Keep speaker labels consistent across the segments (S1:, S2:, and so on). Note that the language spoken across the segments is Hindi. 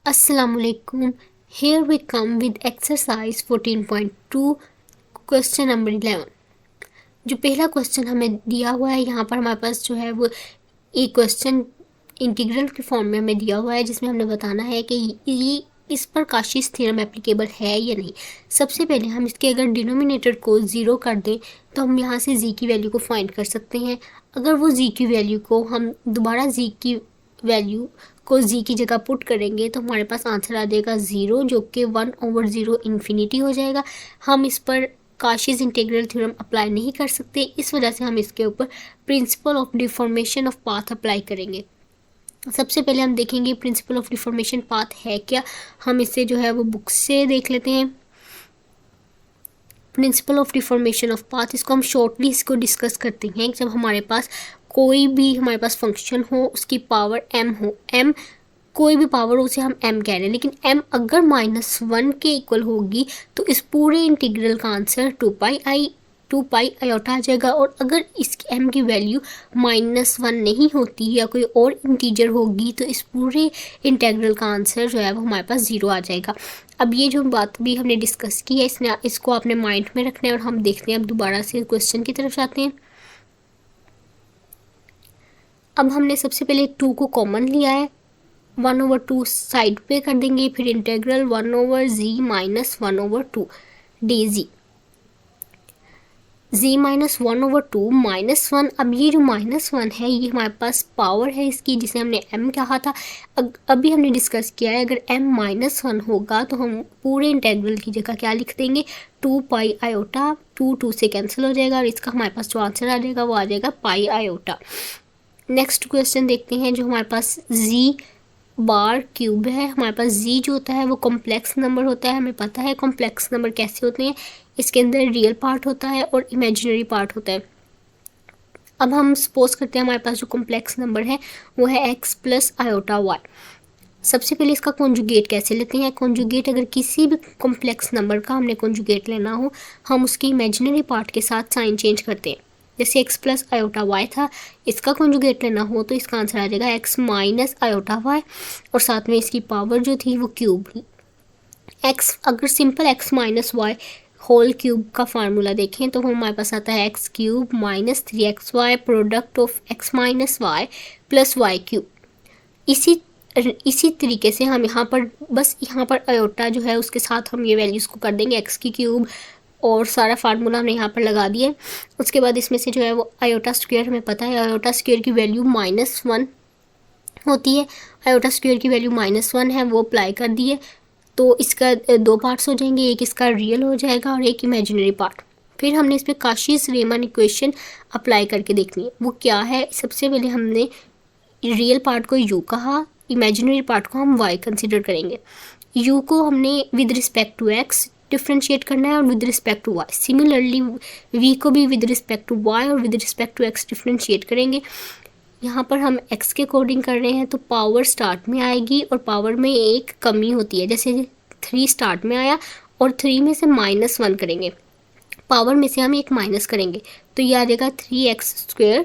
S1: Assalamualaikum. Here we come with exercise 14.2 question number 11। जो पहला क्वेश्चन हमें दिया हुआ है यहाँ पर हमारे पास जो है वो एक क्वेश्चन इंटीग्रल के फॉर्म में हमें दिया हुआ है, जिसमें हमने बताना है कि ये इस पर काशीस थ्योरम एप्लीकेबल है या नहीं। सबसे पहले हम इसके अगर डिनोमिनेटर को ज़ीरो कर दें तो हम यहाँ से जी की वैल्यू को फाइंड कर सकते हैं। अगर वो जी की वैल्यू को हम दोबारा जी की वैल्यू को जी की जगह पुट करेंगे तो हमारे पास आंसर आ जाएगा 0, जो कि 1/0 इन्फिनिटी हो जाएगा। हम इस पर काशीस इंटीग्रल थ्योरम अप्लाई नहीं कर सकते, इस वजह से हम इसके ऊपर principle of deformation of path apply करेंगे। सबसे पहले हम देखेंगे प्रिंसिपल ऑफ डिफॉर्मेशन पाथ है क्या। हम इसे जो है वो बुक से देख लेते हैं। Principle of deformation of path, इसको हम शॉर्टली इसको डिस्कस करते हैं। जब हमारे पास कोई भी हमारे पास फंक्शन हो, उसकी पावर m हो, m कोई भी पावर हो उसे हम m कह रहे हैं, लेकिन m अगर -1 के इक्वल होगी तो इस पूरे इंटीग्रल का आंसर 2 पाई आयोटा आ जाएगा। और अगर इसकी m की वैल्यू -1 नहीं होती या कोई और इंटीजर होगी तो इस पूरे इंटीग्रल का आंसर जो है वो हमारे पास 0 आ जाएगा। अब ये जो बात भी हमने डिस्कस की है इसको आपने माइंड में रखना है। और हम देखते हैं, अब दोबारा से क्वेश्चन की तरफ जाते हैं। अब हमने सबसे पहले 2 को कॉमन लिया है, 1/2 साइड पे कर देंगे, फिर इंटीग्रल 1/z - 1/2 dz, z - 1/2 -1। अब ये जो -1 है ये हमारे पास पावर है इसकी, जिसे हमने m कहा था। अभी हमने डिस्कस किया है अगर m -1 होगा तो हम पूरे इंटीग्रल की जगह क्या लिख देंगे, 2 पाई आयोटा। 2 से कैंसिल हो जाएगा और इसका हमारे पास जो आंसर आ जाएगा वो आ जाएगा पाई आयोटा। नेक्स्ट क्वेश्चन देखते हैं। जो हमारे पास z बार क्यूब है, हमारे पास z जो होता है वो कॉम्प्लेक्स नंबर होता है। हमें पता है कॉम्प्लेक्स नंबर कैसे होते हैं, इसके अंदर रियल पार्ट होता है और इमेजिनरी पार्ट होता है। अब हम सपोज करते हैं हमारे पास जो कॉम्प्लेक्स नंबर है वो है x + आयोटा y। सबसे पहले इसका कॉन्जुगेट कैसे लेते हैं। कॉन्जुगेट अगर किसी भी कॉम्प्लेक्स नंबर का हमने कॉन्जुगेट लेना हो, हम उसके इमेजिनरी पार्ट के साथ साइन चेंज करते हैं। जैसे x + आयोटा y था, इसका कॉन्जुगेट लेना हो तो इसका आंसर आ जाएगा x - आयोटा y, और साथ में इसकी पावर जो थी वो क्यूब। x अगर simple x - y whole cube का फार्मूला देखें तो हमारे पास आता है x³ - 3xy product of x - y + y³। इसी तरीके से हम यहाँ पर बस यहाँ पर आयोटा जो है उसके साथ हम ये वैल्यूज़ को कर देंगे x³ और सारा फार्मूला हमने यहाँ पर लगा दिया। उसके बाद इसमें से जो है वो आयोटा स्क्वायर, हमें पता है आयोटा स्क्वायर की वैल्यू -1 होती है। आयोटा स्क्वायर की वैल्यू -1 है, वो अप्लाई कर दिए तो इसका 2 पार्ट्स हो जाएंगे, एक इसका रियल हो जाएगा और एक इमेजिनरी पार्ट। फिर हमने इस पर काशीस रीमन इक्वेशन अप्लाई करके देखनी है। वो क्या है, सबसे पहले हमने रियल पार्ट को u कहा, इमेजिनरी पार्ट को हम y कंसिडर करेंगे। u को हमने with respect to x differentiate करना है और with respect to y। Similarly v को भी विद रिस्पेक्ट टू y और with respect to x differentiate करेंगे। यहाँ पर हम x के अकॉर्डिंग कर रहे हैं तो पावर स्टार्ट में आएगी और पावर में एक कमी होती है। जैसे 3 स्टार्ट में आया और 3 में से -1 करेंगे, पावर में से हम एक माइनस करेंगे तो ये आ जाएगा 3x²।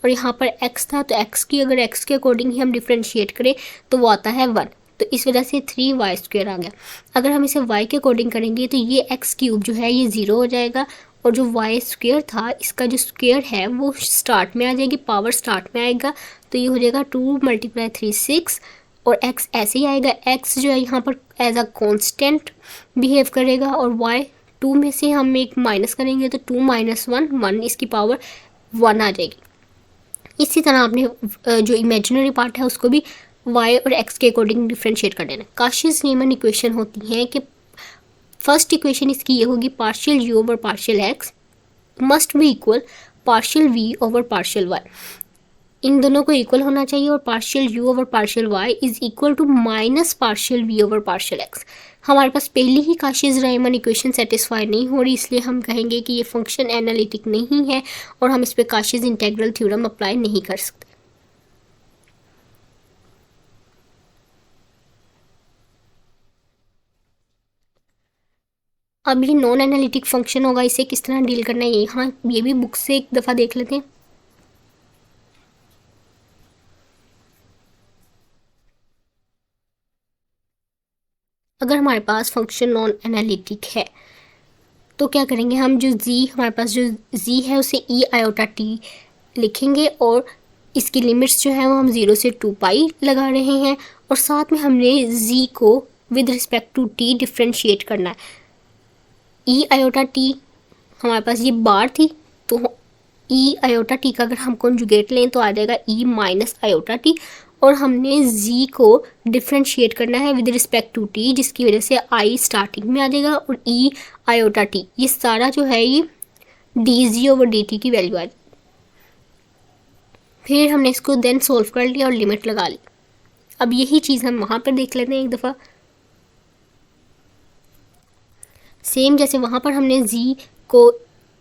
S1: और यहाँ पर x था तो x की अगर x के अकॉर्डिंग ही हम डिफ्रेंशिएट करें तो वो आता है 1, तो इस वजह से 3y² आ गया। अगर हम इसे y के अकॉर्डिंग करेंगे तो ये x³ जो है ये 0 हो जाएगा और जो y² था इसका जो स्क्वायर है वो स्टार्ट में आ जाएगी, पावर स्टार्ट में आएगा तो ये हो जाएगा 2 × 3 6 और x ऐसे ही आएगा। x जो है यहाँ पर एज अ कॉन्स्टेंट बिहेव करेगा और y 2 में से हम एक माइनस करेंगे तो 2 - 1 1, इसकी पावर 1 आ जाएगी। इसी तरह आपने जो इमेजिनरी पार्ट है उसको भी y और x के अकॉर्डिंग डिफ्रेंशिएट कर देना। काशीस रीमन इक्वेशन होती है कि फर्स्ट इक्वेशन इसकी ये होगी partial u over partial x must be equal partial v over partial y। इन दोनों को इक्वल होना चाहिए और partial u over partial y is equal to minus partial v over partial x। हमारे पास पहले ही काशीस रीमन इक्वेशन सेटिस्फाई नहीं हो रही, इसलिए हम कहेंगे कि ये फंक्शन एनालिटिक नहीं है और हम इस पर काशीस इंटीग्रल थ्योरम अप्लाई नहीं कर सकते। अब ये नॉन एनालिटिक फंक्शन होगा, इसे किस तरह डील करना है यहाँ ये भी बुक से एक दफ़ा देख लेते हैं। अगर हमारे पास फंक्शन नॉन एनालिटिक है तो क्या करेंगे, हम जो हमारे पास जो z है उसे ई आयोटा टी लिखेंगे और इसकी लिमिट्स जो है वो हम 0 से 2 पाई लगा रहे हैं और साथ में हमने z को with respect to t differentiate करना है। ई आयोटा टी हमारे पास ये बार थी तो ई आयोटा टी का अगर हम कॉन्जुगेट लें तो आ जाएगा ई माइनस आयोटा टी और हमने z को डिफ्रेंशिएट करना है विद रिस्पेक्ट टू t जिसकी वजह से i स्टार्टिंग में आ जाएगा और ई आयोटा टी ये सारा जो है ये dz ओवर dt की वैल्यू आ जाएगी। फिर हमने इसको देन सोल्व कर लिया और लिमिट लगा ली। अब यही चीज़ हम वहाँ पर देख लेते हैं एक दफ़ा। सेम जैसे वहाँ पर हमने z को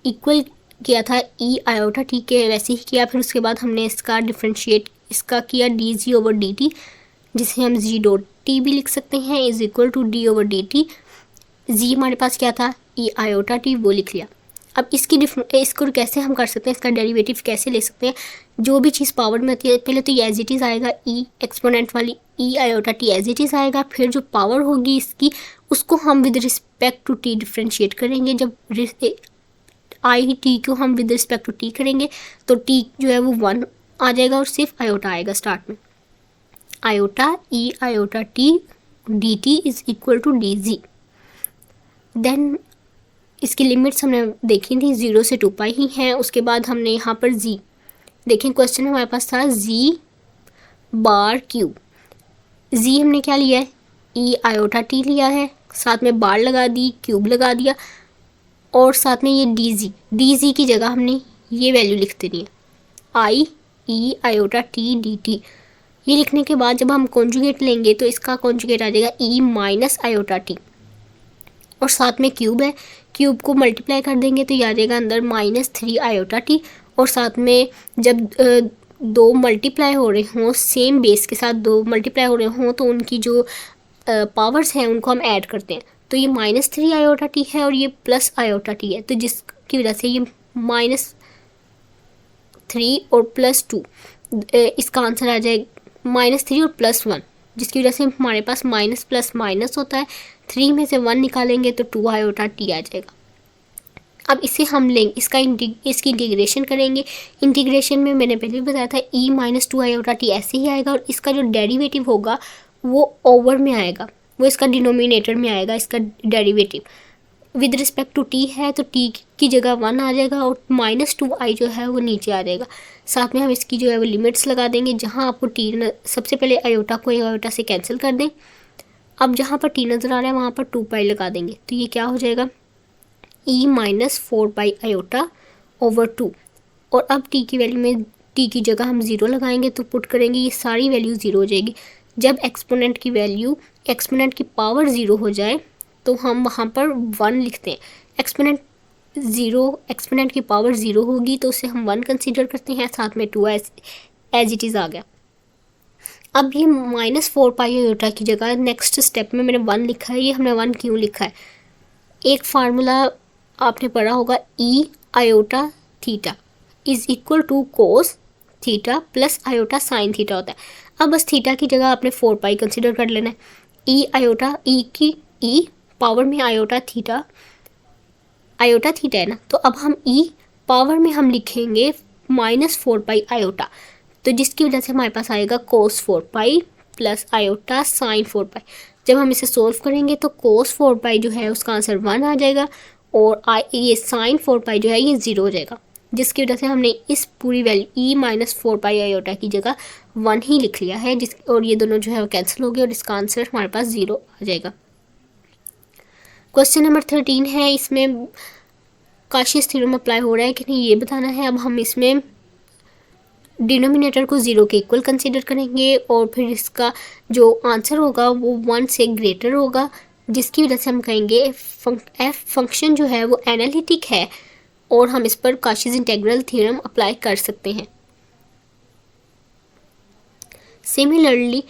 S1: इक्वल किया था ई आयोटा टी के वैसे ही किया, फिर उसके बाद हमने इसका डिफ्रेंशिएट इसका किया D G over D T जिसे हम जी डॉट टी भी लिख सकते हैं is equal to D over D T. G हमारे पास क्या था ई आयोटा टी वो लिख लिया। अब इसको कैसे हम कर सकते हैं, इसका डेरिवेटिव कैसे ले सकते हैं। जो भी चीज़ पावर में होती है पहले तो ये एज इट इज़ आएगा ई एक्सपोनेंट वाली e iota t as it is आएगा, फिर जो पावर होगी इसकी उसको हम with respect to T differentiate करेंगे। जब आई टी को हम विद रिस्पेक्ट टू टी करेंगे तो टी जो है वो 1 आ जाएगा और सिर्फ आयोटा आएगा स्टार्ट में। Iota e iota T D t is equal to d z. Then इसकी लिमिट्स हमने देखी थी 0 से 2 पाई ही हैं। उसके बाद हमने यहाँ पर जी देखें, क्वेश्चन हमारे पास था जी बार क्यूब। जी हमने क्या लिया है ई आयोटा टी लिया है, साथ में बार लगा दी क्यूब लगा दिया और साथ में ये डी जी की जगह हमने ये वैल्यू लिख देनी है I E iota T D T. ये लिखने के बाद जब हम कॉन्जुगेट लेंगे तो इसका कॉन्जुगेट आ जाएगा ई माइनस आयोटा टी और साथ में क्यूब है, क्यूब को मल्टीप्लाई कर देंगे तो ये आ जाएगा अंदर -3 आयोटा टी और साथ में जब दो मल्टीप्लाई हो रहे हों सेम बेस के साथ दो मल्टीप्लाई हो रहे हों तो उनकी जो पावर्स हैं उनको हम ऐड करते हैं तो ये -3 आयोटा टी है और ये प्लस आयोटा टी है तो जिसकी वजह से ये -3 और +2 इसका आंसर आ जाएगा -3 और +1 जिसकी वजह से हमारे पास माइनस प्लस माइनस होता है। 3 में से 1 निकालेंगे तो 2 आयोटा टी आ जाएगा। अब इसे हम लेंगे इसकी इंटीग्रेशन करेंगे। इंटीग्रेशन में मैंने पहले भी बताया था ई -2 आयोटा टी ऐसे ही आएगा और इसका जो डेरिवेटिव होगा वो ओवर में आएगा, वो इसका डिनोमिनेटर में आएगा। इसका derivative with respect to t है तो टी की जगह 1 आ जाएगा और -2 आई जो है वो नीचे आ जाएगा। साथ में हम इसकी जो है वो लिमिट्स लगा देंगे। जहाँ आपको टी सबसे पहले आयोटा को आयोटा से कैंसिल कर दें। अब जहाँ पर टी नज़र आ रहा है वहाँ पर 2 पाई लगा देंगे तो ये क्या हो जाएगा ई -4 पाई आयोटा ओवर 2 और अब टी की वैल्यू में टी की जगह हम 0 लगाएंगे तो पुट करेंगे ये सारी वैल्यू 0 हो जाएगी। जब एक्सपोनेंट की पावर 0 हो जाए तो हम वहाँ पर 1 लिखते हैं। एक्सपोनेंट की पावर 0 होगी तो उसे हम 1 कंसीडर करते हैं, साथ में 2 एज इट इज़ आ गया। अब ये -4 पाई आयोटा की जगह नेक्स्ट स्टेप में मैंने 1 लिखा है। ये हमने 1 क्यों लिखा है, एक फार्मूला आपने पढ़ा होगा e iota theta is equal to cos theta plus iota sine theta होता है। अब बस थीटा की जगह आपने 4 पाई कंसिडर कर लेना है। ई आयोटा ई पावर में आयोटा थीटा है ना, तो अब हम ई पावर में हम लिखेंगे -4 पाई आयोटा तो जिसकी वजह से हमारे पास आएगा कोस 4 pi plus iota sign 4 pi. जब हम इसे सोल्व करेंगे तो कोस 4 पाई जो है उसका आंसर 1 आ जाएगा और ये साइन 4 पाई जो है ये 0 हो जाएगा, जिसकी वजह से हमने इस पूरी वैल्यू ई -4 पाई आयोटा की जगह 1 ही लिख लिया है और ये दोनों जो है वो कैंसिल हो गए और इसका आंसर हमारे पास 0 आ जाएगा। क्वेश्चन नंबर 13 है, इसमें काशियस थ्योरम अप्लाई हो रहा है कि नहीं ये बताना है। अब हम इसमें डिनोमिनेटर को 0 के इक्वल कंसीडर करेंगे और फिर इसका जो आंसर होगा वो 1 से ग्रेटर होगा, जिसकी वजह से हम कहेंगे एफ फंक्शन जो है वो एनालिटिक है और हम इस पर काशियस इंटीग्रल थ्योरम अप्लाई कर सकते हैं। सिमिलरली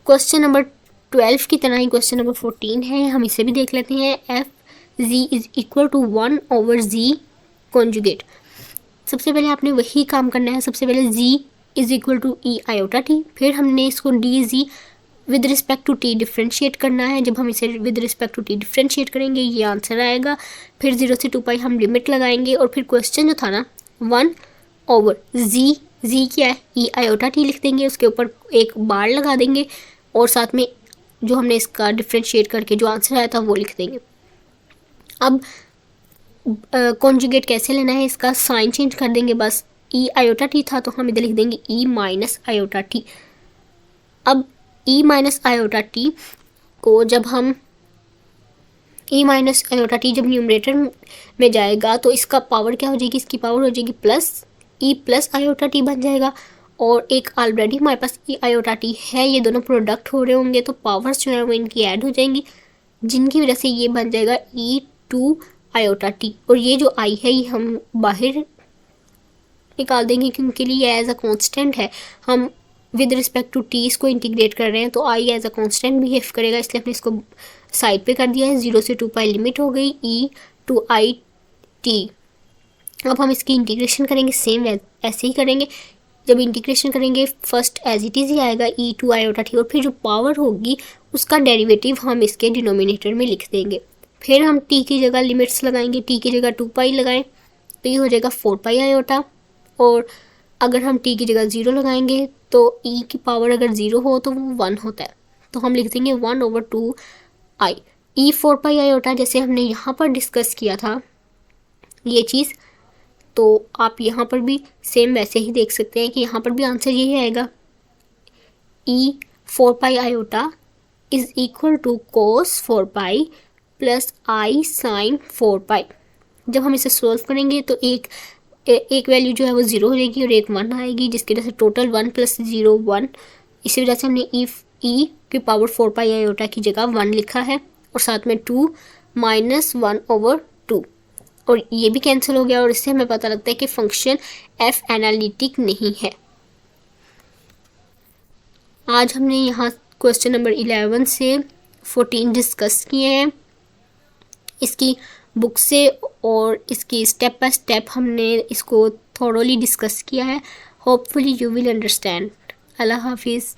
S1: क्वेश्चन नंबर 12 की तरह ही क्वेश्चन नंबर 14 है, हम इसे भी देख लेते हैं। F G is equal to 1 over G conjugate. सबसे पहले आपने वही काम करना है। सबसे पहले G is equal to E iota T, फिर हमने इसको D G with respect to T differentiate करना है। जब हम इसे with respect to T differentiate करेंगे ये आंसर आएगा। फिर 0 से 2 पाई हम लिमिट लगाएंगे और फिर क्वेश्चन जो था ना 1/z, z क्या है ई आयोटा टी लिख देंगे, उसके ऊपर एक बार लगा देंगे और साथ में जो हमने इसका डिफ्रेंशिएट करके जो आंसर आया था वो लिख देंगे। अब कॉन्जुगेट कैसे लेना है, इसका साइन चेंज कर देंगे। बस ई आयोटा टी था तो हम इधर लिख देंगे ई माइनस आयोटा टी। अब ई माइनस आयोटा टी को जब हम ई माइनस आयोटा टी जब न्यूमरेटर में जाएगा तो इसका पावर क्या हो जाएगी, इसकी पावर हो जाएगी plus E plus iota T बन जाएगा। और एक ऑलरेडी हमारे पास ई आयोटा टी है, ये दोनों प्रोडक्ट हो रहे होंगे तो पावर्स जो है वो इनकी ऐड हो जाएंगी, जिनकी वजह से ये बन जाएगा ई 2 आयोटा टी। और ये जो आई है ये हम बाहर निकाल देंगे क्योंकि ये एज अ कांस्टेंट है, हम विद रिस्पेक्ट टू टी इसको इंटीग्रेट कर रहे हैं तो I as a constant behave करेगा, इसलिए हमने इसको साइड पे कर दिया है। 0 से 2 पाई लिमिट हो गई ई टू आई टी। अब हम इसकी इंटीग्रेशन करेंगे, सेम ऐसे ही करेंगे। जब इंटीग्रेशन करेंगे फर्स्ट एज इट इज़ ही आएगा ई 2 आयोटा टी और फिर जो पावर होगी उसका डेरिवेटिव हम इसके डिनोमिनेटर में लिख देंगे। फिर हम टी की जगह लिमिट्स लगाएंगे, टी की जगह 2 पाई लगाएं तो ये हो जाएगा 4 पाई आयोटा। और अगर हम टी की जगह 0 लगाएंगे तो ई की पावर अगर 0 हो तो वो 1 होता है, तो हम लिख देंगे 1/2 आई। ई 4 पाई आयोटा जैसे हमने यहाँ पर डिस्कस किया था ये चीज़, तो आप यहाँ पर भी सेम वैसे ही देख सकते हैं कि यहाँ पर भी आंसर यही आएगा e 4 pi iota is equal to cos 4 pi plus i sine 4 pi. जब हम इसे सोल्व करेंगे तो एक वैल्यू जो है वो 0 हो जाएगी और एक 1 आएगी, जिसकी वजह से टोटल 1 + 0 1। इसी वजह से हमने ई की पावर 4 पाई आयोटा की जगह 1 लिखा है और साथ में 2 - 1/2 और ये भी कैंसिल हो गया। और इससे हमें पता लगता है कि फंक्शन एफ एनालिटिक नहीं है। आज हमने यहाँ क्वेश्चन नंबर 11 से 14 डिस्कस किए हैं इसकी बुक से और इसकी स्टेप बाय स्टेप हमने इसको थोरोली डिस्कस किया है। Hopefully you will understand. अल्लाह हाफिज़।